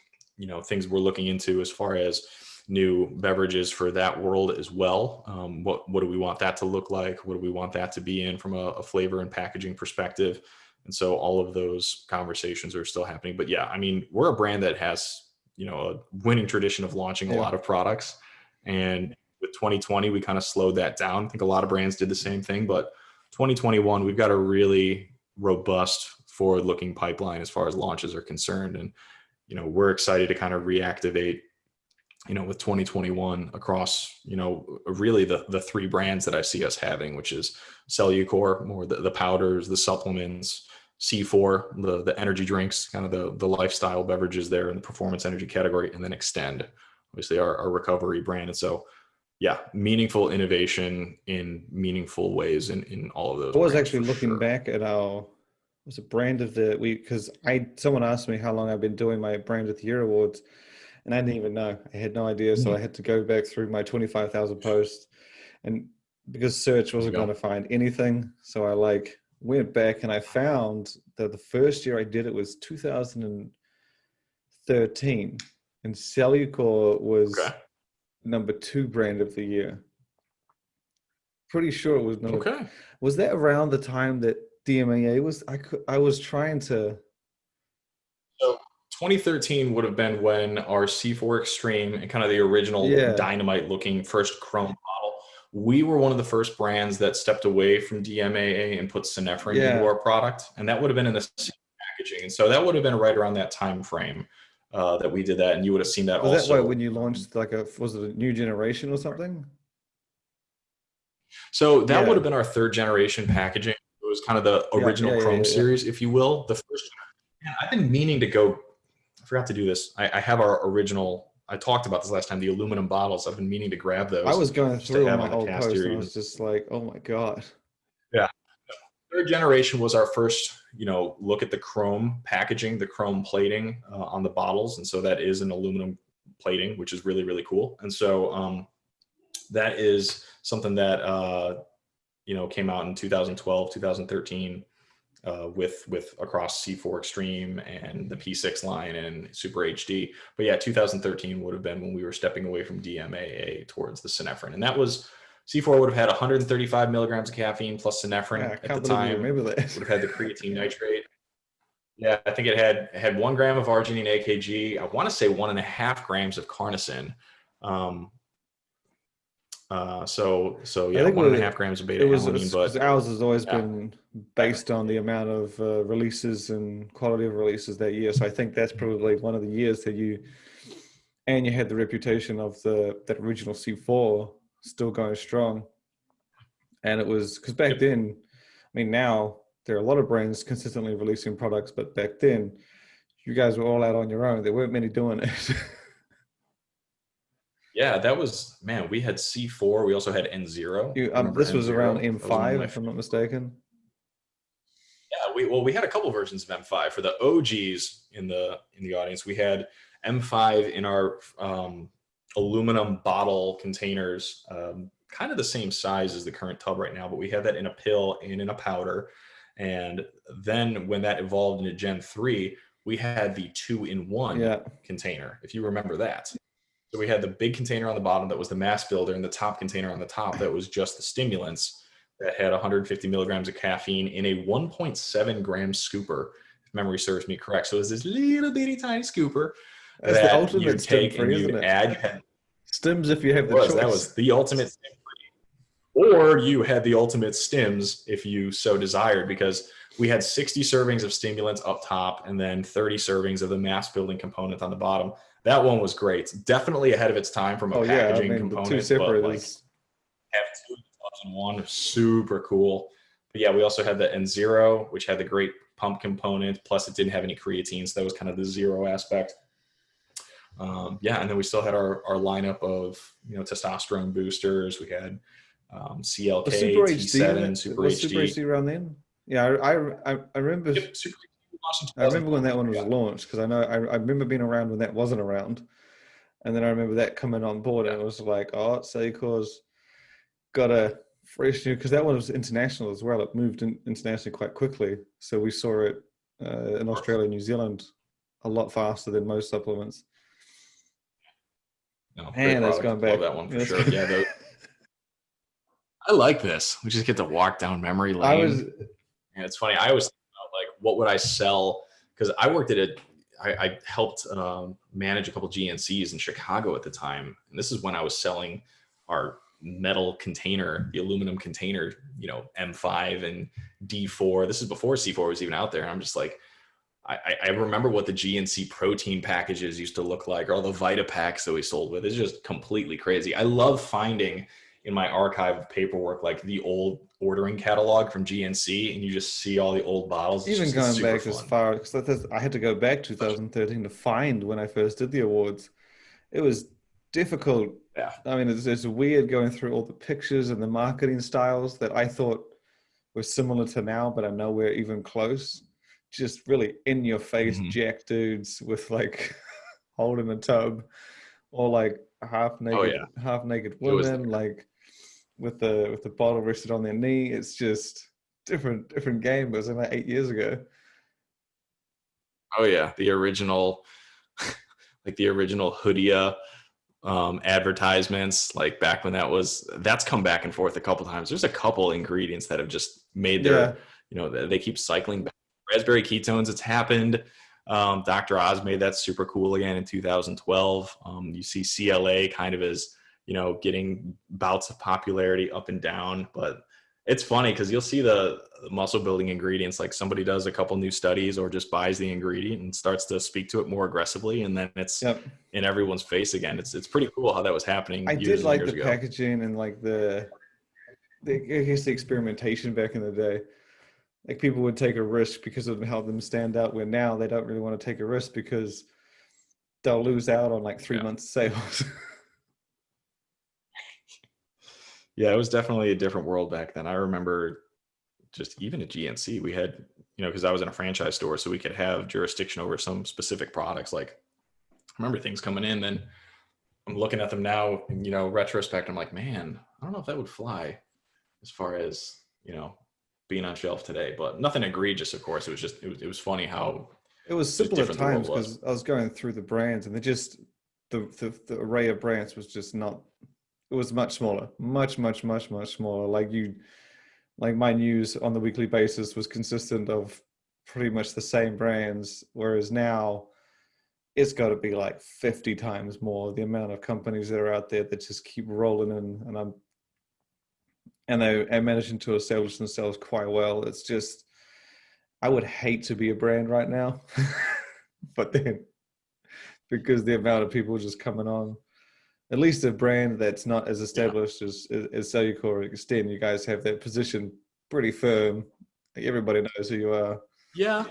things we're looking into as far as new beverages for that world as well. What do we want that to look like? What do we want that to be in from a flavor and packaging perspective? And so all of those conversations are still happening. But yeah, we're a brand that has, a winning tradition of launching a lot of products. And with 2020, we kind of slowed that down. I think a lot of brands did the same thing, but 2021, we've got a really robust forward-looking pipeline as far as launches are concerned. And, we're excited to kind of reactivate with 2021 across, really the three brands that I see us having, which is Cellucor, more the powders, the supplements, C4, the energy drinks, kind of the lifestyle beverages there in the performance energy category, and then Extend, obviously our recovery brand. And so, yeah, meaningful innovation in meaningful ways in all of those. I was actually looking back at was a brand of the week, because someone asked me how long I've been doing my brand of the year awards. And I didn't even know. I had no idea. So I had to go back through my 25,000 posts, and because search wasn't going to find anything. So I went back and I found that the first year I did it was 2013, and Cellucor was number 2 brand of the year. Pretty sure it was number. Okay. Was that around the time that DMAA was? I was trying to. So 2013 would have been when our C4 Extreme and kind of the original dynamite looking first chrome bottle, we were one of the first brands that stepped away from DMAA and put synephrine into our product. And that would have been in the packaging. And so that would have been right around that time frame that we did that. And you would have seen that was that when you launched was it a new generation or something? So that would have been our 3rd generation packaging. It was kind of the original chrome series, if you will. The first, I've been meaning to go. I forgot to do this. I have our original. I talked about this last time. The aluminum bottles. I've been meaning to grab those. I was going through my old post, and I was just like, "Oh my god!" Yeah, 3rd generation was our first. Look at the chrome packaging, the chrome plating on the bottles, and so that is an aluminum plating, which is really really cool. And so that is something that came out in 2012, 2013. With across C4 Extreme and the P6 line and Super HD. But yeah, 2013 would have been when we were stepping away from DMAA towards the synephrine. And that was, C4 would have had 135 milligrams of caffeine plus synephrine at the time. Would have had the creatine nitrate. Yeah, I think it had 1 gram of arginine AKG. I want to say 1.5 grams of carnosine. So yeah, 1.5 grams of beta alanine. But ours has always been based on the amount of releases and quality of releases that year. So I think that's probably one of the years that you had the reputation of that original C4 still going strong. And it was because back then, now there are a lot of brands consistently releasing products, but back then you guys were all out on your own. There weren't many doing it. Yeah, that was, we had C4. We also had N0. This was around M5, if I'm not mistaken. Yeah, we had a couple versions of M5. For the OGs in the audience, we had M5 in our aluminum bottle containers, kind of the same size as the current tub right now, but we had that in a pill and in a powder. And then when that evolved into Gen 3, we had the 2-in-1 container, if you remember that. So we had the big container on the bottom that was the mass builder, and the top container on the top that was just the stimulants that had 150 milligrams of caffeine in a 1.7 gram scooper, if memory serves me correct. So it was this little bitty tiny scooper that you take and you add. Stims if you have the choice. That was the ultimate stim free. or you had the ultimate stims if you so desired, because we had 60 servings of stimulants up top and then 30 servings of the mass building component on the bottom. That one was great. Definitely ahead of its time from a packaging component. The two separators. Have two of the 2001, super cool. But yeah, we also had the N0, which had the great pump component, plus it didn't have any creatine, so that was kind of the zero aspect. And then we still had our lineup of testosterone boosters. We had CLK, Super T7, HD, Super was HD. Super HD around then? Yeah, I remember. Yep, Super HD. I remember when that one was launched, because I remember being around when that wasn't around, and then I remember that coming on board, and it was like, oh, Cellucor's got a fresh new, because that one was international as well. It moved internationally quite quickly, so we saw it in Australia and New Zealand a lot faster than most supplements. No, and it's going back. Love that one for sure. Yeah, I like this. We just get to walk down memory lane. It's funny. I always think about, like, what would I sell? Because I worked at I helped manage a couple GNCs in Chicago at the time, and this is when I was selling our metal container, the aluminum container, M5 and D4. This is before C4 was even out there. And I'm just like, I remember what the GNC protein packages used to look like, or all the Vita packs that we sold with. It's just completely crazy. I love finding in my archive of paperwork, like the old ordering catalog from GNC, and you just see all the old bottles. Even going back as far, because I had to go back 2013 to find when I first did the awards. It was difficult. Yeah. I mean, it's weird going through all the pictures and the marketing styles that I thought were similar to now, but are nowhere even close. Just really in your face, jack dudes with like holding a tub, or like half naked women, like with the bottle rested on their knee. It's just different game. It was like 8 years ago. Oh yeah, the original, like the original Hoodia advertisements, like back when that's come back and forth a couple times. There's a couple ingredients that have just made their, they keep cycling back. Raspberry ketones, it's happened. Dr. Oz made that super cool again in 2012. You see CLA kind of as, getting bouts of popularity up and down, but it's funny because you'll see the muscle building ingredients, like somebody does a couple new studies or just buys the ingredient and starts to speak to it more aggressively, and then it's in everyone's face again. It's pretty cool how that was happening. I did like the packaging and like the experimentation back in the day. Like people would take a risk because it would help them stand out, where now they don't really want to take a risk because they'll lose out on like 3 months sales. Yeah, it was definitely a different world back then. I remember just even at GNC, we had, because I was in a franchise store, so we could have jurisdiction over some specific products. Like, I remember things coming in, then I'm looking at them now, retrospect, I'm like, man, I don't know if that would fly as far as, being on shelf today, but nothing egregious, of course. It was just, it was funny how it was simple at times, because I was going through the brands, and they just, the array of brands was just not, it was much smaller, much smaller. Like my news on the weekly basis was consistent of pretty much the same brands, whereas now it's got to be like 50 times more, the amount of companies that are out there that just keep rolling in, and they're managing to establish themselves quite well. It's just, I would hate to be a brand right now, but then because the amount of people just coming on, at least a brand that's not as established as Cellucor or Extend, you guys have that position pretty firm. Like everybody knows who you are. Yeah.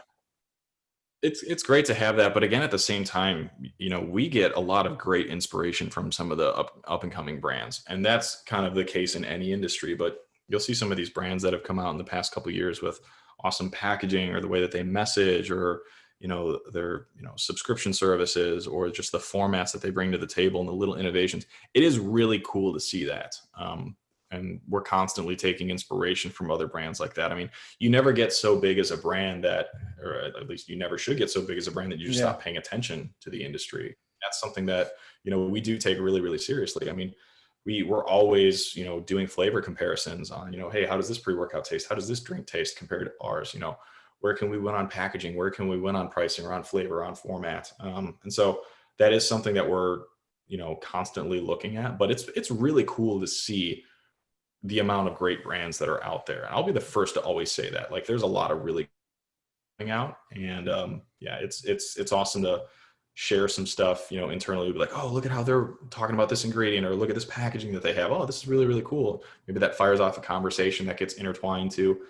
It's great to have that, but again, at the same time, we get a lot of great inspiration from some of the up and coming brands, and that's kind of the case in any industry. But you'll see some of these brands that have come out in the past couple of years with awesome packaging, or the way that they message, or their subscription services, or just the formats that they bring to the table and the little innovations. It is really cool to see that. And we're constantly taking inspiration from other brands like that. I mean, you never get so big as a brand that, or at least you never should get so big as a brand that you just stop paying attention to the industry. That's something that, we do take really, really seriously. I mean, we're always, doing flavor comparisons on, hey, how does this pre-workout taste? How does this drink taste compared to ours? Where can we win on packaging? Where can we win on pricing, or on flavor, on format? And so that is something that we're, constantly looking at, but it's really cool to see the amount of great brands that are out there. And I'll be the first to always say that. Like, there's a lot of really coming out, and yeah, it's awesome to share some stuff, you know, internally. Be like, oh, look at how they're talking about this ingredient, or look at this packaging that they have. Oh, this is really, really cool. Maybe that fires off a conversation that gets intertwined to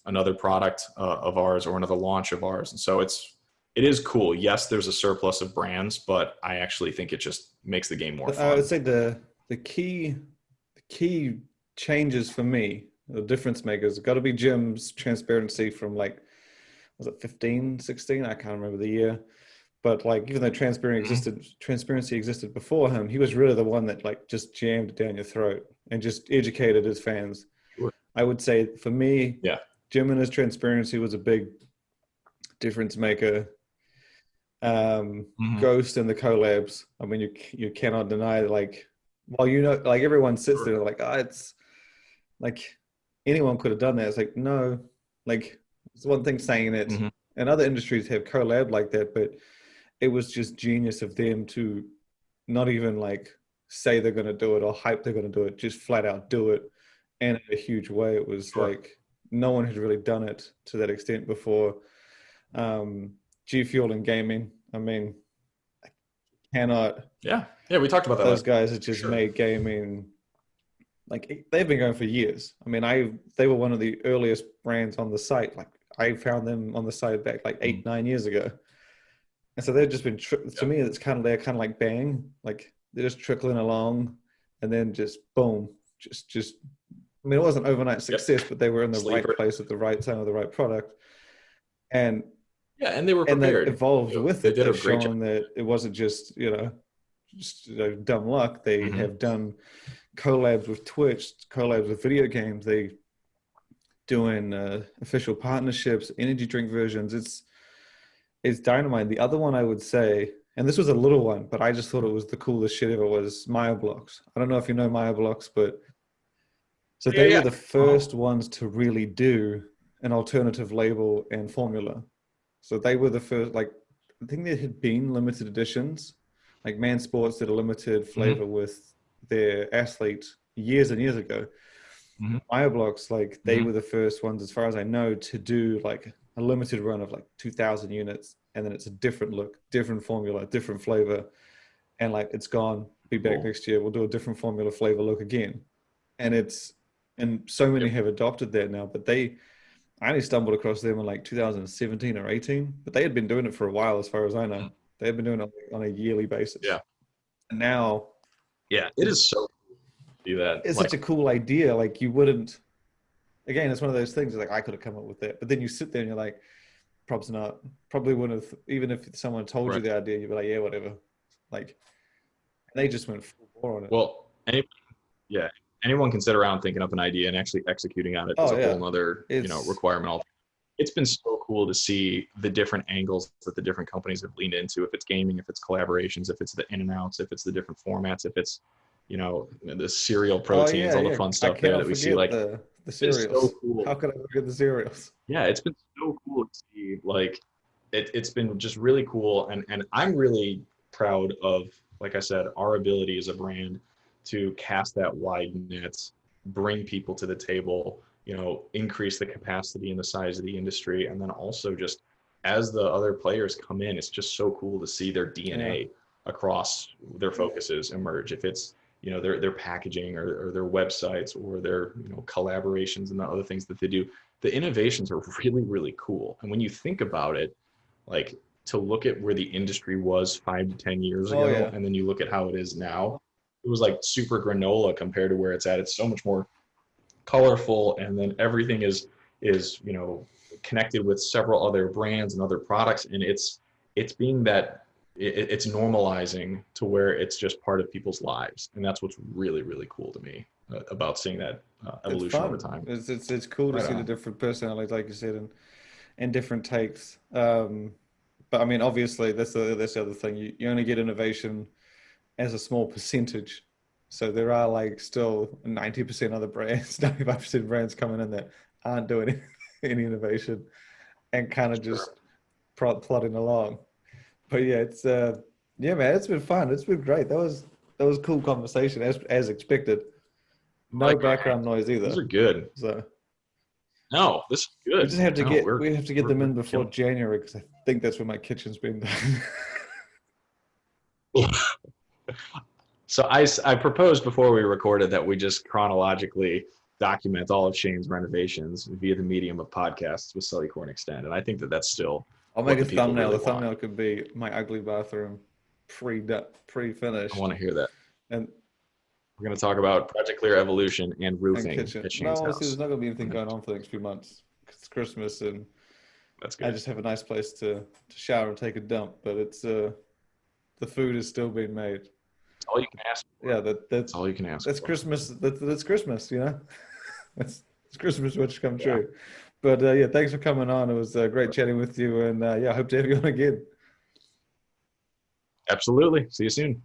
another product of ours or another launch of ours. And so it is cool. Yes, there's a surplus of brands, but I actually think it just makes the game more fun. I would say the key changes for me, the difference makers, got to be Jim's transparency from, like, was it 15, 16? I can't remember the year. But, like, even though transparency existed before him, he was really the one that, like, just jammed it down your throat and just educated his fans. Sure. I would say for me, yeah, Jim and his transparency was a big difference maker. Ghost and the collabs. I mean, you cannot deny, like, well, you know, like, everyone sits there like, oh, it's like anyone could have done that. It's like, no, like, it's one thing saying it, and other industries have collab like that, but it was just genius of them to not even, like, say they're going to do it or hype they're going to do it, just flat out do it. And in a huge way, it was like no one had really done it to that extent before. G Fuel and gaming. I mean, I cannot. Yeah, we talked about that. Those guys have just made gaming, like, they've been going for years. I mean, they were one of the earliest brands on the site. Like, I found them on the site back like 8-9 years ago, and so they've just been. To me, they're kind of like Bang. Like, they're just trickling along, and then just boom, just. I mean, it wasn't overnight success, but they were in the right place at the right time with the right product, and they were prepared. And they evolved with it. They've shown that it wasn't just dumb luck. They have done collabs with Twitch, collabs with video games. They doing official partnerships, energy drink versions. It's dynamite. The other one I would say, and this was a little one, but I just thought it was the coolest shit ever, was Maya Blocks. I don't know if you know Maya Blocks, but so they were the first ones to really do an alternative label and formula. So they were the first, like, I think there had been limited editions, like Man Sports did a limited flavor with their athlete years and years ago. Maya Blocks, like, they were the first ones, as far as I know, to do, like, a limited run of, like, 2,000 units, and then it's a different look, different formula, different flavor, and, like, it's gone. Be back next year. We'll do a different formula, flavor, look again, and so many have adopted that now. But I only stumbled across them in, like, 2017 or 18, but they had been doing it for a while, as far as I know. They had been doing it on a yearly basis. Yeah, and now, it is so. Do that. It's such a cool idea. Like, you wouldn't. Again, it's one of those things. Like, I could have come up with that, but then you sit there and you're like, probably wouldn't have. Even if someone told you the idea, you'd be like, yeah, whatever. Like, they just went full bore on it. Well, anyone can sit around thinking up an idea and actually executing on it is a whole other requirement. It's been so cool to see the different angles that the different companies have leaned into. If it's gaming, if it's collaborations, if it's the in and outs, if it's the different formats, if it's the cereal proteins, all the fun stuff there that we see. Like, the cereals. So cool. How could I forget the cereals? Yeah, it's been so cool to see. Like, it's been just really cool, and I'm really proud of, like I said, our ability as a brand to cast that wide net, bring people to the table, increase the capacity and the size of the industry, and then also just as the other players come in, it's just so cool to see their DNA across their focuses emerge. If it's their packaging or their websites or their collaborations and the other things that they do, the innovations are really, really cool. And when you think about it, like, to look at where the industry was 5 to 10 years ago, and then you look at how it is now, it was like super granola compared to where it's at. It's so much more colorful, and then everything is connected with several other brands and other products, and it's being that it's normalizing to where it's just part of people's lives, and that's what's really, really cool to me about seeing that evolution over time. It's cool to see the different personalities, like you said, and different takes. But I mean, obviously, that's the other thing. You only get innovation as a small percentage. So there are, like, still 90% other brands, 95% brands coming in that aren't doing any innovation and kind of just plodding along. But yeah, it's man, it's been fun. It's been great. That was a cool conversation as expected. No Like, background noise either. These are good. So No, this is good. we just have to we have to get them in before killing- January because I think that's when my kitchen's been done. So I proposed before we recorded that we just chronologically document all of Shane's renovations via the medium of podcasts with Cellucor and Extend, and I think that that's still. I'll make a the people thumbnail. really The thumbnail could be my ugly bathroom, pre-finished. I want to hear that. And We're going to talk about Project Clear Evolution and roofing kitchen. at No, Shane's house. there's not going to be anything going on for the next few months. It's Christmas, and That's good. I just have a nice place to shower and take a dump. But it's the food is still being made. That's all you can ask for. Yeah, That's all you can ask that's for. Christmas. That's Christmas. You know, it's Christmas which come true. But yeah, thanks for coming on. It was great chatting with you, and yeah, I hope to have you on again. Absolutely. See you soon.